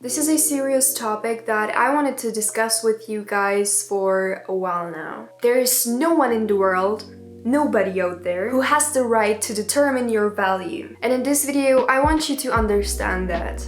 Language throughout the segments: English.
This is a serious topic that I wanted to discuss with you guys for a while now. There is no one in the world, nobody out there, who has the right to determine your value. And in this video, I want you to understand that.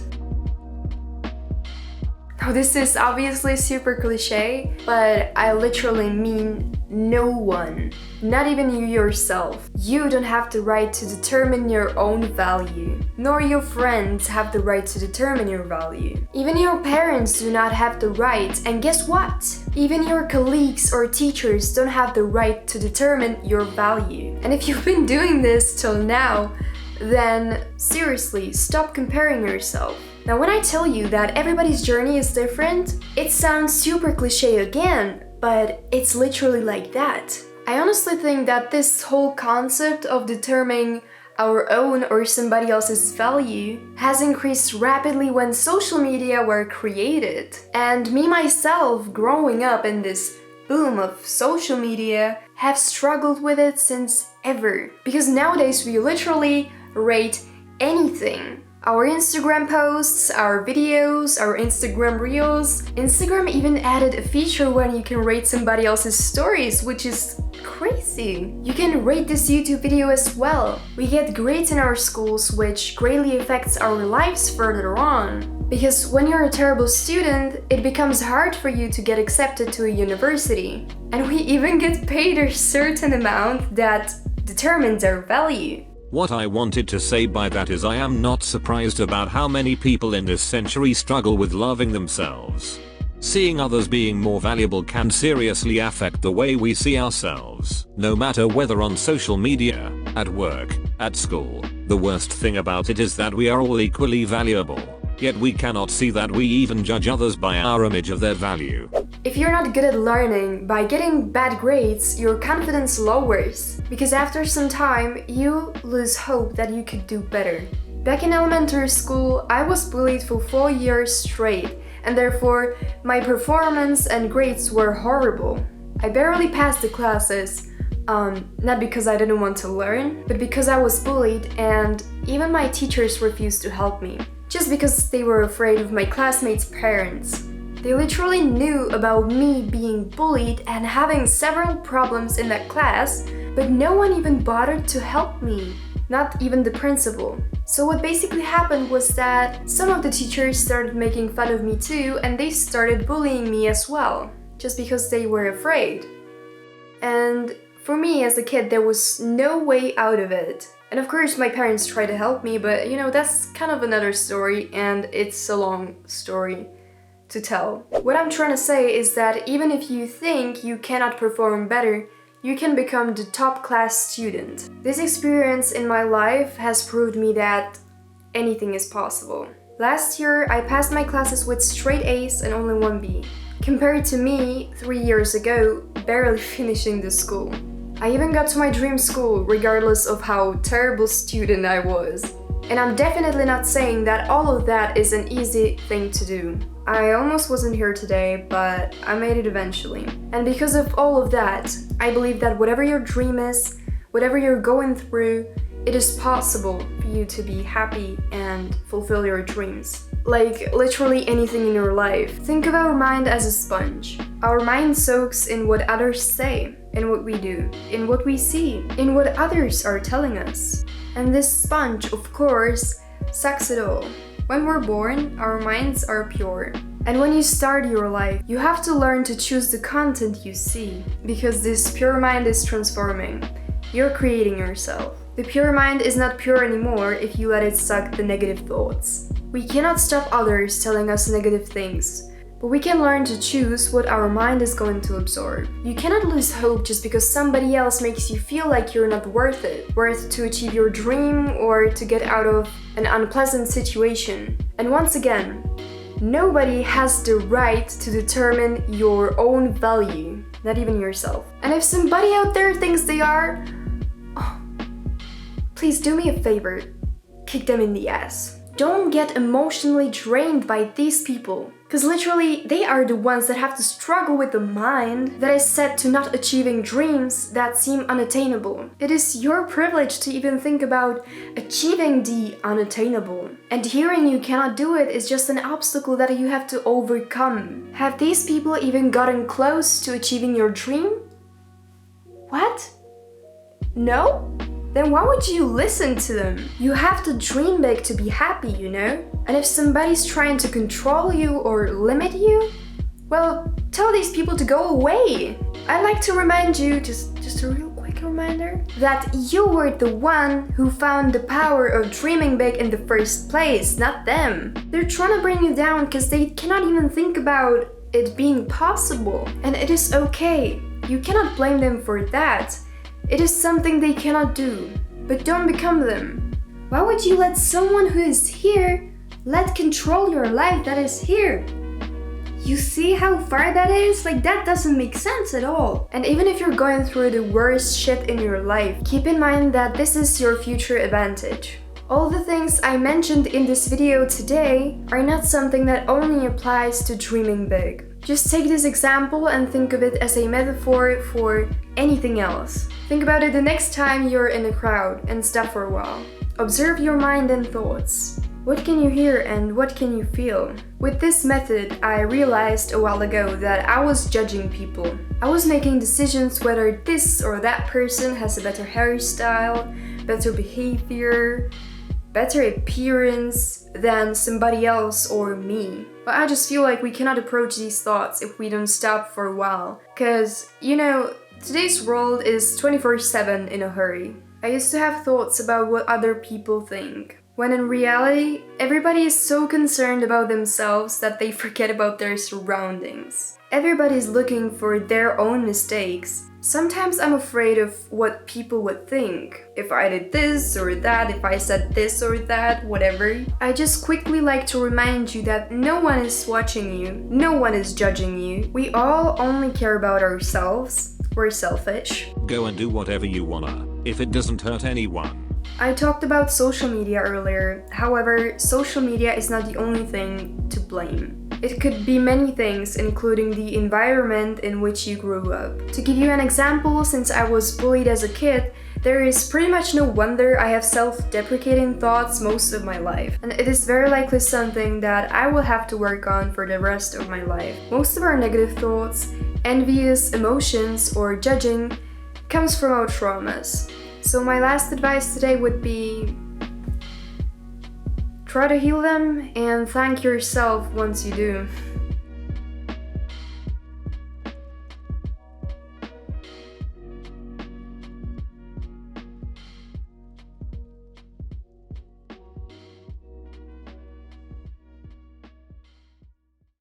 Now, this is obviously super cliche, but I literally mean no one, not even you yourself. You don't have the right to determine your own value, nor your friends have the right to determine your value. Even your parents do not have the right, and guess what? Even your colleagues or teachers don't have the right to determine your value. And if you've been doing this till now, then seriously, stop comparing yourself. Now, when I tell you that everybody's journey is different, it sounds super cliche again, but it's literally like that. I honestly think that this whole concept of determining our own or somebody else's value has increased rapidly when social media were created. And me myself, growing up in this boom of social media, have struggled with it since ever. Because nowadays we literally rate anything. Our Instagram posts, our videos, our Instagram reels. Instagram even added a feature when you can rate somebody else's stories, which is crazy. You can rate this YouTube video as well. We get grades in our schools, which greatly affects our lives further on. Because when you're a terrible student, it becomes hard for you to get accepted to a university. And we even get paid a certain amount that determines our value. What I wanted to say by that is I am not surprised about how many people in this century struggle with loving themselves. Seeing others being more valuable can seriously affect the way we see ourselves, no matter whether on social media, at work, at school. The worst thing about it is that we are all equally valuable, yet we cannot see that. We even judge others by our image of their value. If you're not good at learning, by getting bad grades, your confidence lowers, because after some time, you lose hope that you could do better. Back in elementary school, I was bullied for 4 years straight, and therefore, my performance and grades were horrible. I barely passed the classes, not because I didn't want to learn, but because I was bullied, and even my teachers refused to help me, just because they were afraid of my classmates' parents. They literally knew about me being bullied and having several problems in that class, but no one even bothered to help me, not even the principal. So what basically happened was that some of the teachers started making fun of me too, and they started bullying me as well, just because they were afraid. And for me as a kid, there was no way out of it. And of course my parents tried to help me, but that's kind of another story, and it's a long story to tell. What I'm trying to say is that even if you think you cannot perform better, you can become the top class student. This experience in my life has proved me that anything is possible. Last year, I passed my classes with straight A's and only 1 B, compared to me 3 years ago, barely finishing the school. I even got to my dream school regardless of how terrible student I was. And I'm definitely not saying that all of that is an easy thing to do. I almost wasn't here today, but I made it eventually. And because of all of that, I believe that whatever your dream is, whatever you're going through, it is possible for you to be happy and fulfill your dreams. Like literally anything in your life. Think of our mind as a sponge. Our mind soaks in what others say, in what we do, in what we see, in what others are telling us. And this sponge, of course, sucks it all. When we're born, our minds are pure. And when you start your life, you have to learn to choose the content you see, because this pure mind is transforming. You're creating yourself. The pure mind is not pure anymore if you let it suck the negative thoughts. We cannot stop others telling us negative things, but we can learn to choose what our mind is going to absorb. You cannot lose hope just because somebody else makes you feel like you're not worth it, worth to achieve your dream or to get out of an unpleasant situation. And once again, nobody has the right to determine your own value, not even yourself. And if somebody out there thinks they are, please do me a favor, kick them in the ass. don't get emotionally drained by these people. Because literally, they are the ones that have to struggle with the mind that is set to not achieving dreams that seem unattainable. It is your privilege to even think about achieving the unattainable. And hearing you cannot do it is just an obstacle that you have to overcome. Have these people even gotten close to achieving your dream? What? No? Then why would you listen to them? You have to dream big to be happy, you know? And if somebody's trying to control you or limit you, well, tell these people to go away. I'd like to remind you, just a real quick reminder, that you were the one who found the power of dreaming big in the first place, not them. They're trying to bring you down because they cannot even think about it being possible. And it is okay. You cannot blame them for that. It is something they cannot do, but don't become them. Why would you let someone who is here control your life that is here? You see how far that is? Like, that doesn't make sense at all. And even if you're going through the worst shit in your life, keep in mind that this is your future advantage. All the things I mentioned in this video today are not something that only applies to dreaming big. Just take this example and think of it as a metaphor for anything else. Think about it the next time you're in a crowd and stop for a while. Observe your mind and thoughts. What can you hear and what can you feel? With this method, I realized a while ago that I was judging people. I was making decisions whether this or that person has a better hairstyle, better behavior, better appearance than somebody else or me. But I just feel like we cannot approach these thoughts if we don't stop for a while. Cause, you know, today's world is 24/7 in a hurry. I used to have thoughts about what other people think, when in reality, everybody is so concerned about themselves that they forget about their surroundings. Everybody's looking for their own mistakes. Sometimes I'm afraid of what people would think. If I did this or that, if I said this or that, whatever. I just quickly like to remind you that no one is watching you, no one is judging you. We all only care about ourselves. We're selfish. Go and do whatever you wanna, if it doesn't hurt anyone. I talked about social media earlier. However, social media is not the only thing to blame. It could be many things, including the environment in which you grew up. To give you an example, since I was bullied as a kid, there is pretty much no wonder I have self-deprecating thoughts most of my life. And it is very likely something that I will have to work on for the rest of my life. Most of our negative thoughts, envious emotions, or judging comes from our traumas. So my last advice today would be try to heal them and thank yourself once you do.